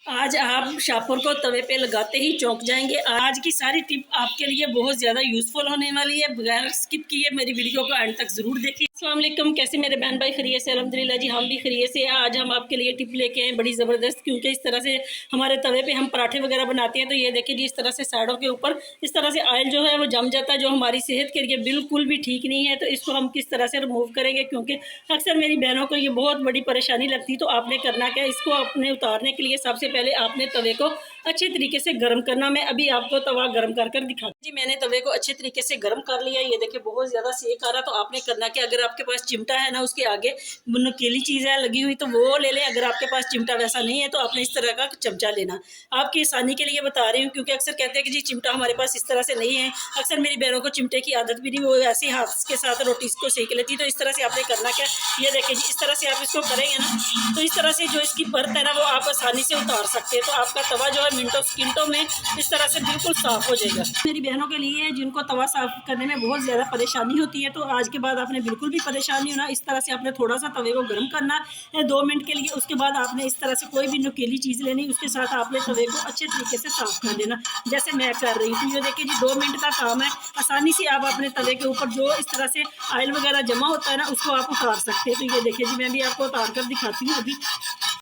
आज आप शापर को तवे पे लगाते ही चौंक जाएंगे। आज की सारी टिप आपके लिए बहुत ज़्यादा यूज़फुल होने वाली है। बगैर स्किप किए मेरी वीडियो को एंड तक ज़रूर देखिए। अस्सलाम वालेकुम, कैसे मेरे बहन भाई खैरियत से? अल्हम्दुलिल्लाह जी, हम भी खैरियत से। आज हम आपके लिए टिप लेके आए बड़ी ज़बरदस्त, क्योंकि इस तरह से हमारे तवे पे हम पराठे वगैरह बनाते हैं तो ये देखिए जी, इस तरह से साइडों के ऊपर इस तरह से ऑयल जो है वो जम जाता है, जो हमारी सेहत के लिए बिल्कुल भी ठीक नहीं है। तो इसको हम किस तरह से रिमूव करेंगे, क्योंकि अक्सर मेरी बहनों को ये बहुत बड़ी परेशानी लगती है। तो आपने करना क्या, इसको अपने उतारने के लिए सबसे पहले आपने तवे को अच्छे तरीके से गर्म करना। मैं अभी आपको तवा गर्म कर दिखा जी। मैंने तवे को अच्छे तरीके से गर्म कर लिया। ये देखिए बहुत ज्यादा सेक आ रहा। तो आपने करना कि अगर आपके पास चिमटा है ना, उसके आगे नुकीली चीज है लगी हुई तो वो ले लें। अगर आपके पास चिमटा वैसा नहीं है तो आपने इस तरह का चमचा लेना। आपकी आसानी के लिए बता रही हूँ, क्योंकि अक्सर कहते हैं कि जी चिमटा हमारे पास इस तरह से नहीं है। अक्सर मेरी बहनों को चिमटे की आदत भी नहीं, वो ऐसे हाथ के साथ रोटी को सेक लेती। तो इस तरह से आपने करना क्या, ये देखिए जी, इस तरह से आप इसको करेंगे ना तो इस तरह से जो इसकी परत है ना वो आप आसानी से उतार सकते हैं। तो आपका तवा जो है मिनटों सेकंडों में इस तरह से बिल्कुल साफ हो जाएगा। मेरी बहनों के लिए जिनको तवा साफ करने में बहुत ज़्यादा परेशानी होती है, तो आज के बाद आपने बिल्कुल भी परेशानी होना। इस तरह से आपने थोड़ा सा तवे को गर्म करना है 2 मिनट के लिए। उसके बाद आपने इस तरह से कोई भी नुकीली चीज़ लेनी, उसके साथ आपने तवे को अच्छे तरीके से साफ कर देना, जैसे मैं कर रही हूँ। ये देखिए जी 2 मिनट का काम है। आसानी से आप अपने तवे के ऊपर जो इस तरह से ऑयल वगैरह जमा होता है ना, उसको आप उतार सकते हैं। तो ये देखिए जी, मैं भी आपको उतार कर दिखाती हूँ। अभी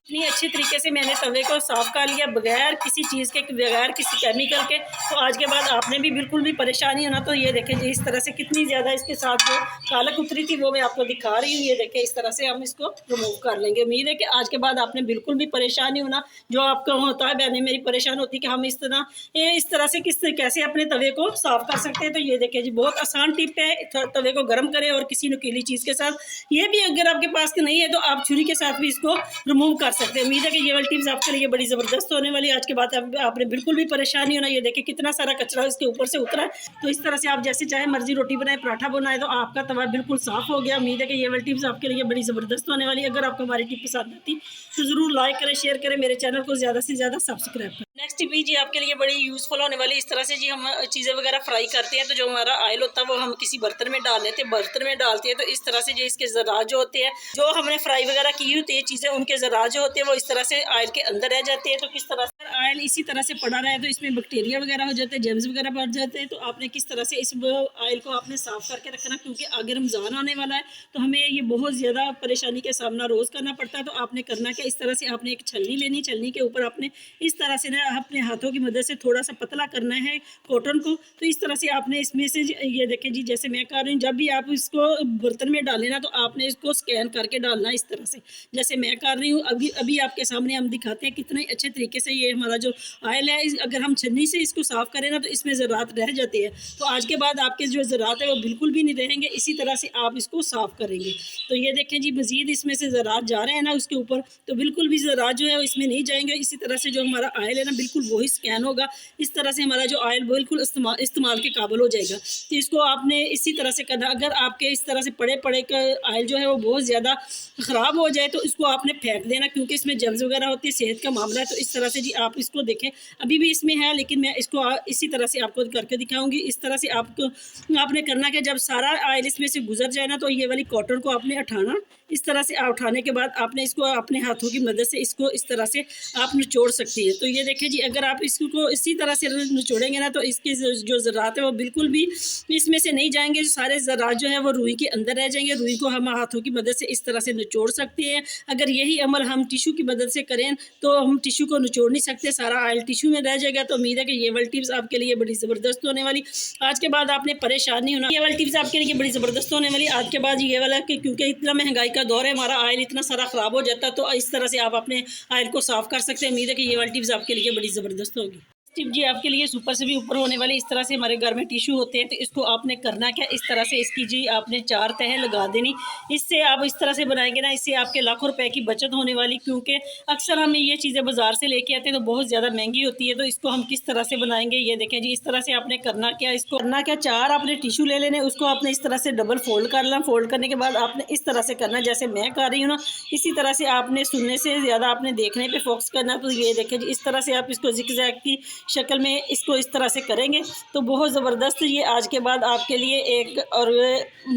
इतनी अच्छी तरीके से मैंने तवे को साफ कर लिया, बगैर किसी चीज़ के, बगैर किसी केमिकल के। तो आज के बाद आपने भी बिल्कुल भी परेशानी होना। तो ये देखें जी, इस तरह से कितनी ज़्यादा इसके साथ जो कालक उतरी थी वो मैं आपको दिखा रही हूँ। ये देखें, इस तरह से हम इसको रिमूव कर लेंगे। उम्मीद है कि आज के बाद आपने बिल्कुल भी परेशानी होना। जो आपका होता है, बहनें मेरी परेशान होती है कि हम इस तरह से कैसे अपने तवे को साफ कर सकते हैं। तो ये देखें जी, बहुत आसान टिप है। तवे को गर्म करें और किसी नुकीली चीज़ के साथ, ये भी अगर आपके पास नहीं है तो आप छुरी के साथ भी इसको रिमूव कर सकते हैं। उम्मीद है कि ये वाली टिप्स आपके लिए बड़ी ज़बरदस्त होने वाली है। आज के बाद आपने बिल्कुल भी परेशानी होना। ये देखिए कितना सारा कचरा इसके ऊपर से उतरा है। तो इस तरह से आप जैसे चाहे मर्जी रोटी बनाए, पराठा बनाए, तो आपका तवा बिल्कुल साफ हो गया। उम्मीद है कि ये वाली टिप्स आपके लिए बड़ी ज़बरदस्त होने वाली है। अगर आपको हमारी टिप पसंद आती तो ज़रूर लाइक करें, शेयर करें, मेरे चैनल को ज़्यादा से ज़्यादा सब्सक्राइब करें। नेक्स्ट टिप जी आपके लिए बड़ी यूज़फुल होने वाली। इस तरह से जी हम चीज़ें वगैरह फ्राई करते हैं तो जो हमारा ऑयल होता है वो हम किसी बर्तन में डाल लेते हैं। बर्तन में डालते हैं तो इस तरह से जो इसके ज़रात जो होते हैं, जो हमने फ्राई वगैरह की होती है चीज़ें, उनके ज़रात जो होते हैं वो इस तरह से ऑयल के अंदर रह जाते हैं। तो किस तरह से ऑयल इसी तरह से पड़ा रहा है तो इसमें बैक्टीरिया वगैरह हो जाते हैं, जर्म्स वगैरह बढ़ जाते हैं। तो आपने किस तरह से इस ऑयल को आपने साफ़ करके रखना, क्योंकि आगे रमज़ान आने वाला है तो हमें ये बहुत ज़्यादा परेशानी का सामना रोज़ करना पड़ता है। तो आपने करना क्या, इस तरह से आपने एक छलनी लेनी, छलनी के ऊपर आपने इस तरह से ना अपने हाथों की मदद से थोड़ा सा पतला करना है कॉटन को। तो इस तरह से आपने इसमें से ये देखें जी, जैसे मैं कर रही हूँ, जब भी आप इसको बर्तन में डालें ना तो आपने इसको स्कैन करके डालना इस तरह से, जैसे मैं कर रही हूँ। अभी आपके सामने हम दिखाते हैं कितने अच्छे तरीके से ये हमारा जो ऑयल है, अगर हम छन्नी से इसको साफ़ करें ना तो इसमें ज़रात रह जाते हैं। तो आज के बाद आपके जो ज़रात है वो बिल्कुल भी नहीं रहेंगे। इसी तरह से आप इसको साफ़ करेंगे। तो ये देखें जी, मज़ीद इसमें से ज़रात जा रहे हैं ना उसके ऊपर, तो बिल्कुल भी ज़रात जो है इसमें नहीं जाएंगे। इसी तरह से जो हमारा ऑयल है ना बिल्कुल वही स्कैन होगा। इस तरह से हमारा जो ऑयल बिल्कुल इस्तेमाल के काबिल हो जाएगा। तो इसको आपने इसी तरह से करना। अगर आपके इस तरह से पड़े ऑयल जो है वो बहुत ज़्यादा ख़राब हो जाए तो इसको आपने फेंक देना, क्योंकि इसमें जर्म्स वगैरह होती है, सेहत का मामला है। तो इस तरह से जी आप इसको देखें, अभी भी इसमें है लेकिन मैं इसको इसी तरह से आपको करके दिखाऊंगी। इस तरह से आपने करना कि जब सारा ऑयल इसमें से गुजर जाए ना तो ये वाली कॉटन को आपने उठाना। इस तरह से उठाने के बाद आपने इसको अपने हाथों की मदद से इसको इस तरह से आप निचोड़ सकती है। तो ये देखें जी, अगर आप इसको इसी तरह से निचोड़ेंगे ना तो इसके जो ज़रात है वो बिल्कुल भी इसमें से नहीं जाएंगे। सारे ज़रात जो है वो रुई के अंदर रह जाएंगे। रुई को हम हाथों की मदद से इस तरह से निचोड़ सकते हैं। अगर यही अमल हम टिशू की मदद से करें तो हम टिशू को निचोड़ नहीं सकते, सारा ऑयल टिशू में रह जाएगा। तो उम्मीद है कि ये वाली टिप्स आपके लिए बड़ी ज़बरदस्त होने वाली। आज के बाद आपने परेशान नहीं होना। ये वाली टिप्स आपके लिए बड़ी ज़बरदस्त होने वाली आज के बाद। ये वाला कि क्योंकि इतना महंगाई का दौर है, हमारा ऑयल इतना सारा ख़राब हो जाता है, तो इस तरह से आप अपने ऑयल को साफ़ कर सकते हैं। उम्मीद है कि ये वाली टिप्स आपके लिए बड़ी ज़बरदस्त होगी। टिप जी आपके लिए ऊपर से भी ऊपर होने वाली। इस तरह से हमारे घर में टिश्यू होते हैं तो इसको आपने करना क्या, इस तरह से इसकी जी आपने 4 तह लगा देनी। इससे आप इस तरह से बनाएंगे ना, इससे आपके लाखों रुपए की बचत होने वाली, क्योंकि अक्सर हम ये चीज़ें बाज़ार से लेके आते हैं तो बहुत ज़्यादा महंगी होती है। तो इसको हम किस तरह से बनाएंगे, ये देखें जी। इस तरह से आपने करना क्या, इसको करना क्या, 4 आपने टिश्यू ले लेने, उसको आपने इस तरह से डबल फोल्ड कर लेना। फोल्ड करने के बाद आपने इस तरह से करना जैसे मैं कर रही हूँ ना। इसी तरह से आपने सुनने से ज़्यादा आपने देखने पर फोकस करना। तो ये देखें जी, इस तरह से आप इसको ज़िगज़ैग की शक्ल में इसको इस तरह से करेंगे तो बहुत ज़बरदस्त ये आज के बाद आपके लिए एक और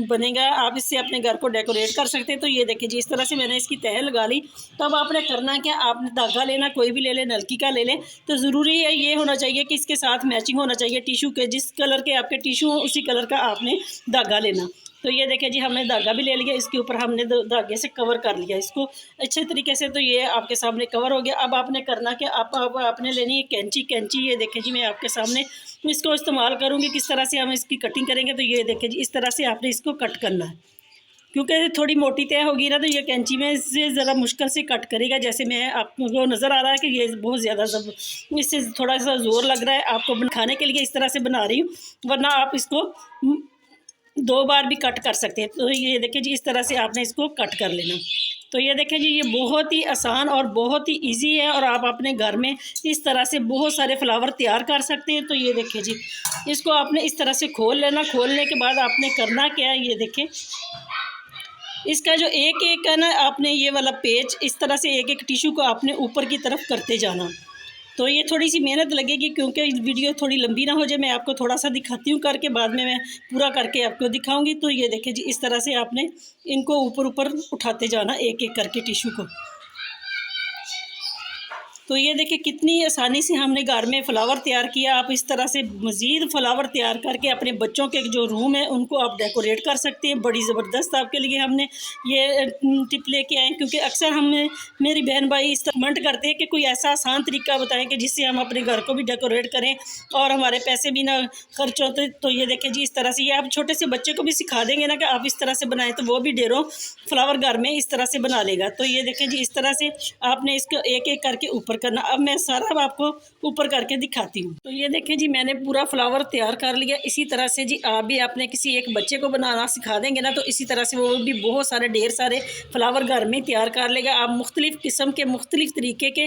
बनेगा। आप इससे अपने घर को डेकोरेट कर सकते हैं। तो ये देखिए जी, इस तरह से मैंने इसकी तह लगा ली। तो अब आपने करना क्या, आपने धागा लेना, कोई भी ले लें, नलकी का ले लें। तो ज़रूरी है ये होना चाहिए कि इसके साथ मैचिंग होना चाहिए टिशू के, जिस कलर के आपके टिशू उसी कलर का आपने धागा लेना। तो ये देखिए जी, हमने धागा भी ले लिया, इसके ऊपर हमने धागे से कवर कर लिया इसको अच्छे तरीके से। तो ये आपके सामने कवर हो गया। अब आपने करना क्या, आपने लेनी है कैंची। ये देखिए जी, मैं आपके सामने इसको इस्तेमाल करूँगी किस तरह से हम इसकी कटिंग करेंगे। तो ये देखिए जी, इस तरह से आपने इसको कट करना है, क्योंकि थोड़ी मोटी तय होगी ना तो ये कैंची में इससे ज़रा मुश्किल से कट करेगा। जैसे मैं आपको नज़र आ रहा है कि ये बहुत ज़्यादा इससे थोड़ा सा ज़ोर लग रहा है। आपको खाने के लिए इस तरह से बना रही हूँ, वरना आप इसको 2 बार भी कट कर सकते हैं। तो ये देखिए जी, इस तरह से आपने इसको कट कर लेना। तो ये देखें जी, ये बहुत ही आसान और बहुत ही इजी है और आप अपने घर में इस तरह से बहुत सारे फ्लावर तैयार कर सकते हैं। तो ये देखिए जी, इसको आपने इस तरह से खोल लेना। खोलने के बाद आपने करना क्या है, ये देखें, इसका जो एक है ना, आपने ये वाला पेज इस तरह से एक टिशू को आपने ऊपर की तरफ करते जाना। तो ये थोड़ी सी मेहनत लगेगी, क्योंकि वीडियो थोड़ी लंबी ना हो जाए। मैं आपको थोड़ा सा दिखाती हूँ करके, बाद में मैं पूरा करके आपको दिखाऊंगी। तो ये देखिए जी, इस तरह से आपने इनको ऊपर उठाते जाना एक करके टिशू को। तो ये देखिए कितनी आसानी से हमने घर में फ़्लावर तैयार किया। आप इस तरह से मज़ीद फ़्लावर तैयार करके अपने बच्चों के जो रूम है उनको आप डेकोरेट कर सकते हैं। बड़ी ज़बरदस्त आपके लिए हमने ये टिप लेके आए, क्योंकि अक्सर हमें मेरी बहन भाई इस तरह कमेंट करते हैं कि कोई ऐसा आसान तरीका बताएं कि जिससे हम अपने घर को भी डेकोरेट करें और हमारे पैसे भी ना खर्च होते। तो ये देखें जी, इस तरह से ये आप छोटे से बच्चे को भी सिखा देंगे ना कि आप इस तरह से बनाएं, तो वो भी ढेरों फ्लावर घर में इस तरह से बना लेगा। तो ये देखें जी, इस तरह से आपने इसको एक एक करके ऊपर करना। अब मैं सारा आपको ऊपर करके दिखाती हूँ। तो ये देखें जी, मैंने पूरा फ्लावर तैयार कर लिया। इसी तरह से जी आप भी अपने किसी एक बच्चे को बनाना सिखा देंगे ना, तो इसी तरह से वो भी बहुत सारे ढेर सारे फ्लावर घर में तैयार कर लेगा। आप मुख्तलिफ़ किस्म के, मुख्तलिफ़ तरीके के,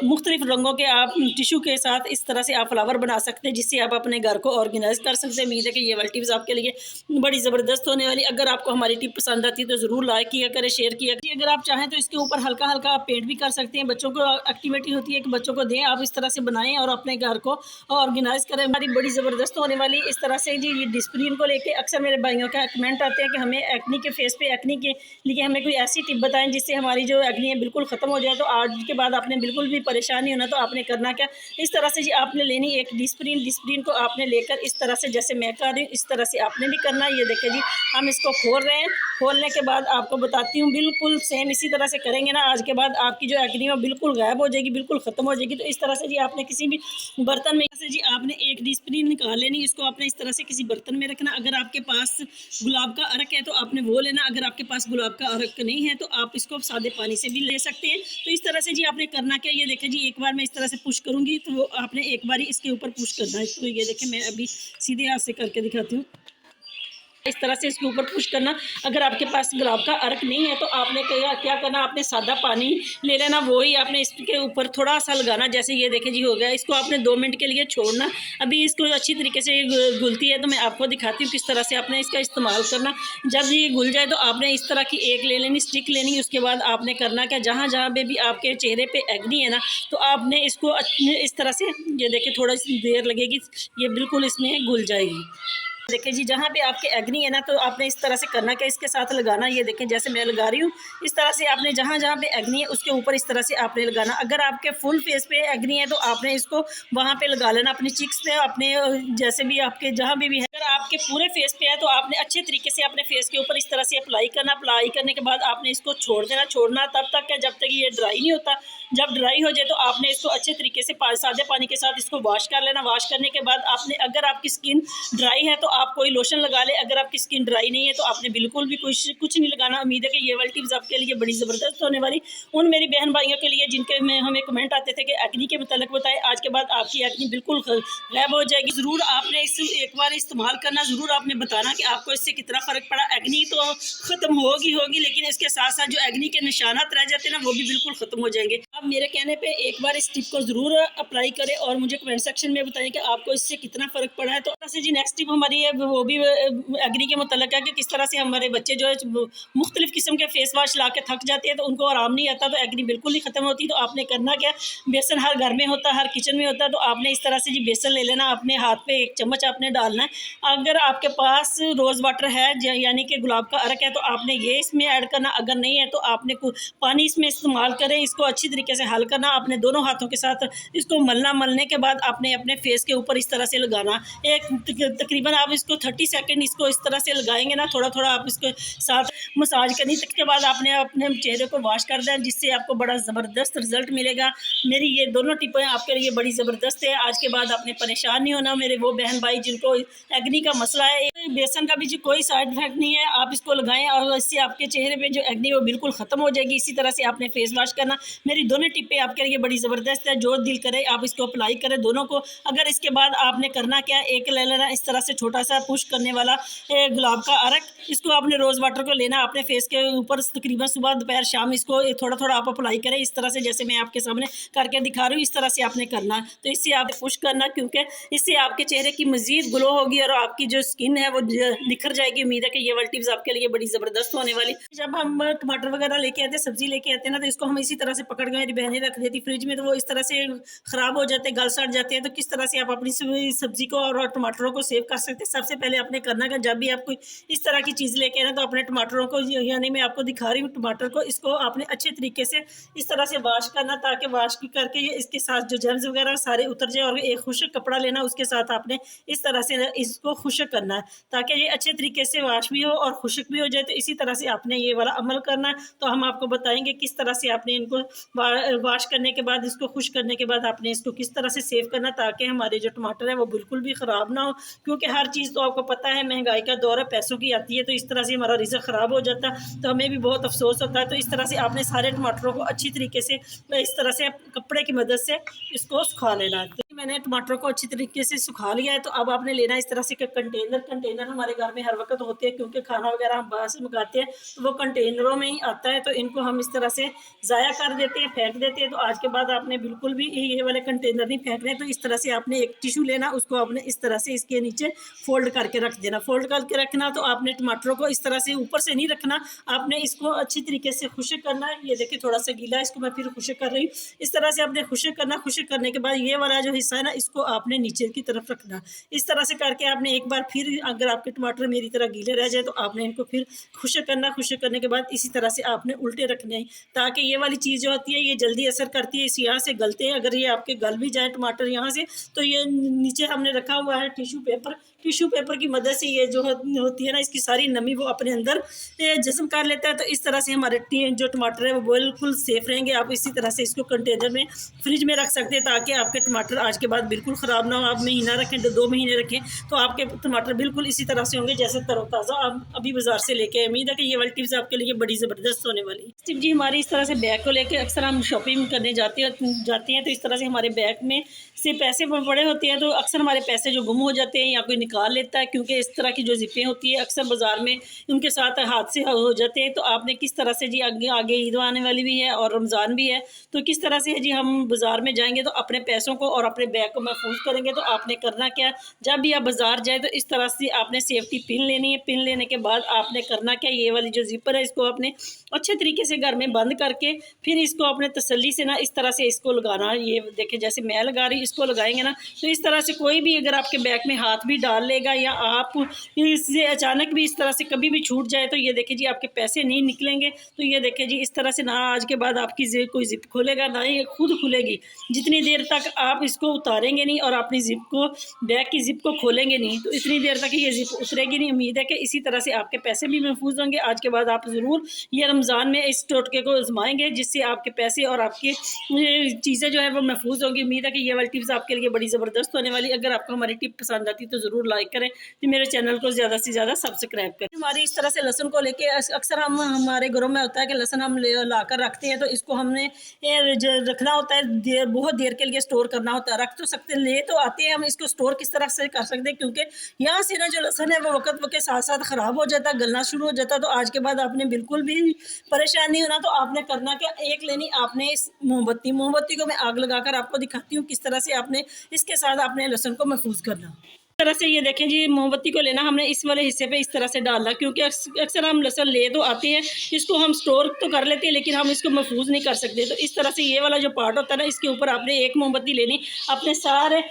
मुख्तलिफ़ रंगों के आप टिशू के साथ इस तरह से आप फ्लावर बना सकते हैं, जिससे आप अपने घर को ऑर्गेनाइज़ कर सकते हैं। उम्मीद है कि ये वाली टिप्स आपके लिए बड़ी ज़बरदस्त होने वाली। अगर आपको हमारी टिप पसंद आती है तो ज़रूर लाइक किया करें, शेयर किया करें। अगर आप चाहें तो इसके ऊपर हल्का हल्का आप पेंट भी कर सकते हैं। बच्चों को एक्टिविटी होती है कि बच्चों को दें, आप इस तरह से बनाएं और अपने घर को ऑर्गेनाइज करें। हमारी बड़ी ज़बरदस्त होने वाली। इस तरह से जी ये डिस्प्लिन को लेके अक्सर मेरे भाइयों का कमेंट आते हैं कि हमें एक्नी के फेस पे, एक्नी के लिए हमें कोई ऐसी टिप बताएं जिससे हमारी जो एक्नी है बिल्कुल ख़त्म हो जाए। तो आज के बाद आपने बिल्कुल भी परेशान नहीं होना। तो आपने करना क्या, इस तरह से जी आपने लेनी एक डिस्प्लिन को आपने लेकर इस तरह से, जैसे मैं कर रही हूँ इस तरह से आपने भी करना। ये देखें जी, हम इसको खोल रहे हैं। खोलने के बाद आपको बताती हूँ, बिल्कुल सेम इसी तरह से करेंगे ना, आज के बाद आपकी जो एक्नी है बिल्कुल गायब हो जाएगी, बिल्कुल ख़त्म हो जाएगी। तो इस तरह से जी आपने किसी भी बर्तन में से जी आपने एक डिस्प्लिन निकाल लेनी। इसको आपने इस तरह से किसी बर्तन में रखना। अगर आपके पास गुलाब का अर्क है तो आपने वो लेना। अगर आपके पास गुलाब का अर्क नहीं है तो आप इसको सादे पानी से भी ले सकते हैं। तो इस तरह से जी आपने करना क्या, ये देखें जी, एक बार मैं इस तरह से पुश करूँगी तो वो आपने एक बार इसके ऊपर पुश करना है। तो ये देखें, मैं अभी सीधे हाथ से करके दिखाती हूँ। इस तरह से इसके ऊपर पुश करना। अगर आपके पास गुलाब का अर्क नहीं है तो आपने क्या करना, आपने सादा पानी ले लेना, वही आपने इसके ऊपर थोड़ा सा लगाना। जैसे ये देखें जी हो गया। इसको आपने 2 मिनट के लिए छोड़ना। अभी इसको अच्छी तरीके से घुलती है तो मैं आपको दिखाती हूँ किस तरह से आपने इसका इस्तेमाल करना। जब ये घुल जाए तो आपने इस तरह की एक ले लेनी, स्टिक लेनी। उसके बाद आपने करना क्या, जहाँ जहाँ पे भी आपके चेहरे पे एक्नी है ना, तो आपने इसको इस तरह से, ये देखें थोड़ा सी देर लगेगी, ये बिल्कुल इसमें घुल जाएगी। देखिए जी, जहाँ पे आपके एक्नी है ना, तो आपने इस तरह से करना क्या, इसके साथ लगाना। ये देखें जैसे मैं लगा रही हूँ, इस तरह से आपने जहाँ जहाँ पे एक्नी है उसके ऊपर इस तरह से आपने लगाना। अगर आपके फुल फेस पे एक्नी है तो आपने इसको वहाँ पे लगा लेना, अपनी चिक्स पे, अपने जैसे भी आपके जहाँ भी है। अगर आपके पूरे फेस पे है तो आपने अच्छे तरीके से अपने फेस के ऊपर इस तरह से अप्लाई करना। अप्लाई करने के बाद आपने इसको छोड़ देना। छोड़ना तब तक है जब तक ये ड्राई नहीं होता। जब ड्राई हो जाए तो आपने इसको अच्छे तरीके से सादे पानी के साथ इसको वॉश कर लेना। वॉश करने के बाद आपने, अगर आपकी स्किन ड्राई है तो आप कोई लोशन लगा ले। अगर आपकी स्किन ड्राई नहीं है तो आपने बिल्कुल भी कुछ नहीं लगाना। उम्मीद है कि ये वाली टिप्स आपके लिए बड़ी ज़बरदस्त होने वाली। उन मेरी बहन भाइयों के लिए जिनके में हमें कमेंट आते थे कि एक्नी के मतलब बताएं, आज के बाद आपकी एक्नी बिल्कुल गायब हो जाएगी। ज़रूर आपने इस एक बार इस्तेमाल करना। ज़रूर आपने बताना कि आपको इससे कितना फ़र्क पड़ा। एक्नी तो ख़त्म होगी, लेकिन इसके साथ साथ जो एक्नी के निशानात रह जाते हैं ना, वो भी बिल्कुल ख़त्म हो जाएंगे। अब मेरे कहने पे एक बार इस टिप को ज़रूर अप्लाई करें और मुझे कमेंट सेक्शन में बताएं कि आपको इससे कितना फ़र्क पड़ा है। तो ऐसे जी नेक्स्ट टिप हमारी वो भी एग्री के मुतल्लिक़ है कि किस तरह से हमारे बच्चे जो है मुख्तलिफ़ किस्म के फेस वाश ला के थक जाते हैं तो उनको आराम नहीं आता, तो एग्री बिल्कुल नहीं ख़त्म होती। तो आपने करना क्या, बेसन हर घर में होता है, हर किचन में होता है, तो आपने इस तरह से जी बेसन ले लेना, अपने हाथ पे 1 चम्मच आपने डालना है। अगर आपके पास रोज़ वाटर है यानी कि गुलाब का अर्क है तो आपने ये इसमें ऐड करना, अगर नहीं है तो आपने पानी इसमें इस्तेमाल करें। इसको अच्छी तरीके से हल करना, अपने दोनों हाथों के साथ इसको मलना, मलने के बाद आपने अपने फेस के ऊपर इस तरह से लगाना। तकरीबन आप इसको 30 सेकंड इसको इस तरह से लगाएंगे ना, थोड़ा थोड़ा आप इसके साथ मसाज करनी। इसके बाद आपने अपने चेहरे को वॉश कर दें, जिससे आपको बड़ा ज़बरदस्त रिजल्ट मिलेगा। मेरी ये दोनों टिप्पें आपके लिए बड़ी ज़बरदस्त है। आज के बाद आपने परेशान नहीं होना, मेरे वो बहन भाई जिनको एक्ने का मसला है। बेसन का भी जो कोई साइड इफेक्ट नहीं है, आप इसको लगाएं और इससे आपके चेहरे पे जो एक्ने वो बिल्कुल ख़त्म हो जाएगी। इसी तरह से आपने फेस वॉश करना। मेरी दोनों टिप्पें आपके लिए बड़ी ज़बरदस्त है, जो दिल करे आप इसको अप्लाई करें दोनों को। अगर इसके बाद आपने करना क्या, एक ले लेना इस तरह से छोटा सा पुश करने वाला गुलाब का अर्क, इसको आपने रोज़ वाटर को लेना, अपने फेस के ऊपर तकरीबन सुबह दोपहर शाम इसको थोड़ा थोड़ा आप अप्लाई करें, इस तरह से जैसे मैं आपके सामने करके दिखा रही हूँ, इस तरह से आपने करना है। तो इससे आप पुश करना, क्योंकि इससे आपके चेहरे की मज़ीद ग्लो होगी और आपकी जो स्किन है वो निखर जाएगी। उम्मीद है कि ये वाली टिप्स आपके लिए बड़ी ज़बरदस्त होने वाली। जब हम टमाटर वगैरह लेके आते हैं, सब्जी लेके आते हैं ना, तो इसको हम इसी तरह से पकड़ के मेरी बहनें रख देती फ्रिज में, तो वो इस तरह से ख़राब हो जाते हैं, गल सड़ जाते हैं। तो किस तरह से आप अपनी सब्जी को और टमाटरों को सेव कर सकते हैं। सबसे पहले आपने करना है, जब भी आप कोई इस तरह की चीज़ लेके आए तो अपने टमाटरों को, यानी मैं आपको दिखा रही हूँ टमाटर को, इसको आपने अच्छे तरीके से इस तरह से वॉश करना, ताकि वॉश करके ये इसके साथ जो जर्म्स वगैरह सारे उतर जाए। और एक खुश्क कपड़ा लेना, उसके साथ आपने इस तरह से इसको खुश्क करना है, ताकि ये अच्छे तरीके से वॉश भी हो और खुश्क भी हो जाए। तो इसी तरह से आपने ये वाला अमल करना है। तो हम आपको बताएंगे किस तरह से आपने इनको वॉश करने के बाद, इसको खुश्क करने के बाद आपने इसको किस तरह से सेव करना, ताकि हमारे जो टमाटर है वो बिल्कुल भी ख़राब ना हो। क्योंकि हर चीज़ तो आपको पता है महंगाई का दौर है, पैसों की आती है, तो इस तरह से हमारा रिज़्क ख़राब हो जाता है, तो हमें भी बहुत अफसोस होता है। तो इस तरह से आपने सारे टमाटरों को अच्छी तरीके से इस तरह से कपड़े की मदद से इसको सुखा लेना है। तो मैंने टमाटरों को अच्छी तरीके से सुखा लिया है। तो अब आपने लेना है इस तरह से कंटेनर हमारे घर में हर वक्त होते हैं, क्योंकि खाना वगैरह हम बाहर से मंगाते हैं तो वो कंटेनरों में ही आता है। तो इनको हम इस तरह से ज़ाया कर देते हैं, फेंक देते हैं। तो आज के बाद आपने बिल्कुल भी ये वाले कंटेनर नहीं फेंकने। तो इस तरह से आपने एक टिशू लेना, उसको आपने इस तरह से इसके नीचे फोल्ड करके रख देना। फोल्ड करके रखना, तो आपने टमाटरों को इस तरह से ऊपर से नहीं रखना, आपने इसको अच्छी तरीके से खुश्क करना है। ये देखिए थोड़ा सा गीला है, इसको मैं फिर खुश्क कर रही हूँ। इस तरह से आपने खुश्क करना। खुश्क करने के बाद ये वाला जो हिस्सा है ना, इसको आपने नीचे की तरफ रखना। इस तरह से करके आपने एक बार फिर, अगर आपके टमाटर मेरी तरह गीले रह जाए तो आपने इनको फिर खुश्क करना। खुश्क करने के बाद इसी तरह से आपने उल्टे रखने हैं, ताकि ये वाली चीज़ जो होती है ये जल्दी असर करती है, इस यहाँ से गलते हैं। अगर ये आपके गल भी जाए टमाटर यहाँ से, तो ये नीचे हमने रखा हुआ है टिश्यू पेपर की मदद से ये जो होती है ना, इसकी सारी नमी वो अपने अंदर जज़्ब कर लेता है। तो इस तरह से हमारे जो टमाटर है वो बिल्कुल सेफ़ रहेंगे। आप इसी तरह से इसको कंटेनर में फ्रिज में रख सकते हैं, ताकि आपके टमाटर आज के बाद बिल्कुल ख़राब ना हो। आप महीना रखें, 2 महीने रखें, तो आपके टमाटर बिल्कुल इसी तरह से होंगे जैसे तरोताज़ा आप अभी बाज़ार से लेके। उम्मीद है कि ये वाली टिप्स आपके लिए बड़ी ज़बरदस्त होने वाली है। टिप जी हमारी इस तरह से बैग को लेकर अक्सर हम शॉपिंग करने जाते हैं, तो इस तरह से हमारे बैग में से पैसे पड़े होते हैं, तो अक्सर हमारे पैसे जो गुम हो जाते हैं या कोई निकाल लेता है, क्योंकि इस तरह की जो ज़िपें होती है अक्सर बाज़ार में उनके साथ हादसे हो जाते हैं। तो आपने किस तरह से जी, आगे ईद आने वाली भी है और रमज़ान भी है, तो किस तरह से जी हम बाज़ार में जाएंगे तो अपने पैसों को और अपने बैग को महफूज करेंगे। तो आपने करना क्या, जब भी आप बाज़ार जाए तो इस तरह से आपने सेफ्टी पिन लेनी है। पिन लेने के बाद आपने करना क्या, ये वाली जो ज़िपर है इसको आपने अच्छे तरीके से घर में बंद करके फिर इसको अपने तसल्ली से ना इस तरह से इसको लगाना। ये देखिए जैसे मैं लगा रही, इसको लगाएंगे ना, तो इस तरह से कोई भी अगर आपके बैग में हाथ भी डाल लेगा या आप इससे अचानक भी इस तरह से कभी भी छूट जाए, तो ये देखिए जी आपके पैसे नहीं निकलेंगे। तो ये देखिए जी इस तरह से ना आज के बाद आपकी कोई ज़िप खोलेगा ना ही खुद खुलेगी, जितनी देर तक आप इसको उतारेंगे नहीं और अपनी ज़िप को, बैग की ज़िप को खोलेंगे नहीं, तो इतनी देर तक ये ज़िप उतरेगी नहीं। उम्मीद है कि इसी तरह से आपके पैसे भी महफूज होंगे। आज के बाद आप ज़रूर ये रमज़ान में इस टोटके को आजमाएंगे, जिससे आपके पैसे और आपकी चीज़ें जो है वो महफूज होंगी। उम्मीद है कि ये वाली टिप्स आपके लिए बड़ी ज़बरदस्त होने वाली। अगर आपको हमारी टिप पसंद आती है तो ज़रूर लाइक करें, तो मेरे चैनल को ज़्यादा से ज़्यादा सब्सक्राइब करें। हमारी इस तरह से लहसुन को लेके अक्सर हमारे घरों में होता है कि लहसुन हम ला कर रखते हैं, तो इसको हमने रखना होता है, बहुत देर के लिए स्टोर करना होता है। रख तो सकते, ले तो आते हैं, हम इसको स्टोर किस तरह से कर सकते हैं, क्योंकि यहाँ से ना जो लहसुन है वो वक्त के साथ साथ ख़राब हो जाता है, गलना शुरू हो जाता है। तो आज के बाद आपने बिल्कुल भी परेशान नहीं होना। तो आपने करना क्या, एक लेनी आपने इस मोमबत्ती को मैं आग लगाकर आपको दिखाती हूँ किस तरह से आपने इसके साथ अपने लहसुन को महफूज करना। तरह से ये देखें जी, मोमबत्ती को लेना हमने इस वाले हिस्से पे इस तरह से डालना, क्योंकि अक्सर हम लहसुन ले तो आते हैं, इसको हम स्टोर तो कर लेते हैं लेकिन हम इसको महफूज नहीं कर सकते। तो इस तरह से ये वाला जो पार्ट होता है ना, इसके ऊपर आपने एक मोमबत्ती लेनी, अपने सारे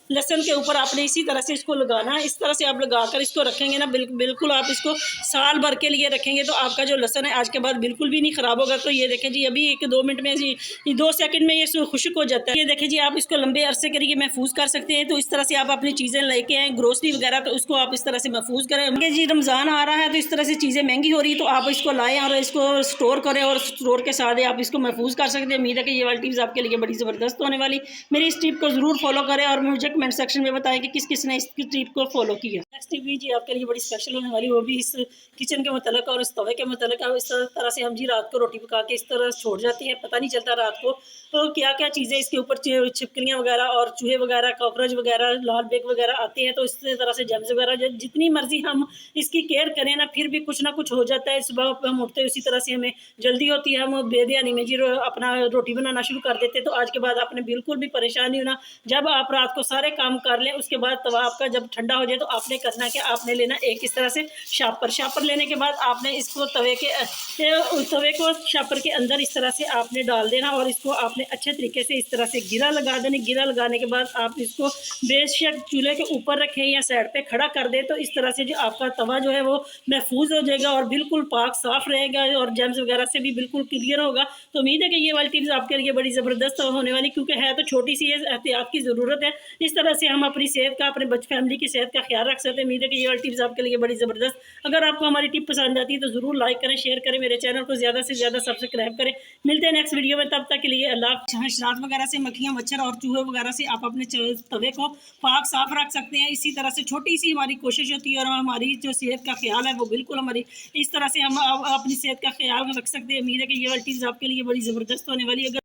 लहसुन के ऊपर आपने इसी तरह से इसको लगाना है। इस तरह से आप लगाकर इसको रखेंगे ना, बिल्कुल आप इसको साल भर के लिए रखेंगे तो आपका जो लहसुन है आज के बाद बिल्कुल भी नहीं ख़राब होगा। तो ये देखें जी, अभी 1-2 मिनट में जी 2 सेकंड में ये खुश्क हो जाता है। ये देखें जी, आप इसको लंबे अरसे के लिए महफूज कर सकते हैं। तो इस तरह से आप अपनी चीज़ें लेके आएँ, ग्रोसरी वगैरह, तो उसको आप इस तरह से महफूज करें। जी रमज़ान आ रहा है तो इस तरह से चीज़ें महंगी हो रही है, तो आप इसको लाएँ और इसको स्टोर करें और स्टोर के साथ आप इसको महफूज कर सकते हैं। उम्मीद है कि ये वाली टिप्स आपके लिए बड़ी ज़बरदस्त होने वाली। मेरी इस टिप को ज़रूर फॉलो करें और मुझे कमेंट सेक्शन में बताएं कि किस किस ने इस टिप को फॉलो किया। नेक्स्ट टिप भी जी आपके लिए बड़ी स्पेशल होने वाली, वो भी इस किचन के मतलब और इस तवे के मतलब। इस तरह से हम जी रात को रोटी पका के इस तरह छोड़ जाती हैं, पता नहीं चलता रात को तो क्या क्या चीज़ें इसके ऊपर छिपकलियाँ वगैरह और चूहे वगैरह, कॉकरोच वगैरह, लाल बेग वगैरह आते हैं। तो इस तरह से जम्स वगैरह, जितनी मर्जी हम इसकी केयर करें ना, फिर भी कुछ ना कुछ हो जाता है। सुबह हम उठते उसी तरह से हमें जल्दी होती है, हम बेध्यानी में जी अपना रोटी बनाना शुरू कर देते। तो आज के बाद आपने बिल्कुल भी परेशान नहीं होना। जब आप रात को सारे काम कर लें, उसके बाद तवा आपका जब ठंडा हो जाए तो आपने करना क्या, आपने लेना एक इस तरह से शापर लेने के बाद आपने इसको तवे को शापर के अंदर इस तरह से आपने डाल देना और इसको आपने अच्छे तरीके से इस तरह से गिरा लगा देना। गिरा लगाने के बाद आप इसको बेशक चूल्हे के ऊपर रखें या साइड पे खड़ा कर दें, तो इस तरह से जो आपका तवा जो है वो महफूज हो जाएगा और बिल्कुल पाक साफ रहेगा और जम्स वगैरह से भी बिल्कुल क्लियर होगा। तो उम्मीद है कि ये वाली टिप्स आपके लिए बड़ी ज़बरदस्त होने वाली, क्योंकि है तो छोटी सी है, एहतियात की ज़रूरत है। इस तरह से हम अपनी सेहत का, अपने फैमिली की सेहत का ख्याल रख सकते हैं। उम्मीद है कि ये वाली टिप्स आपके लिए बड़ी ज़बरदस्त। अगर आपको हमारी टिप पसंद आती है तो ज़रूर लाइक करें, शेयर करें, मेरे चैनल को ज़्यादा से ज़्यादा सब्सक्राइब करें। मिलते हैं नेक्स्ट वीडियो में, तब तक के लिए अल्लाह। शरारत वगैरह से, मक्खियाँ, मच्छर और चूहे वगैरह से आप अपने तवे को पाक साफ रख सकते हैं। इसी तरह से छोटी सी हमारी कोशिश होती है और हमारी जो सेहत का ख्याल है वो बिल्कुल हमारी इस तरह से हम अपनी सेहत का ख्याल रख सकते हैं। उम्मीद है कि ये वाली टिप्स आपके लिए बड़ी ज़बरदस्त होने वाली है।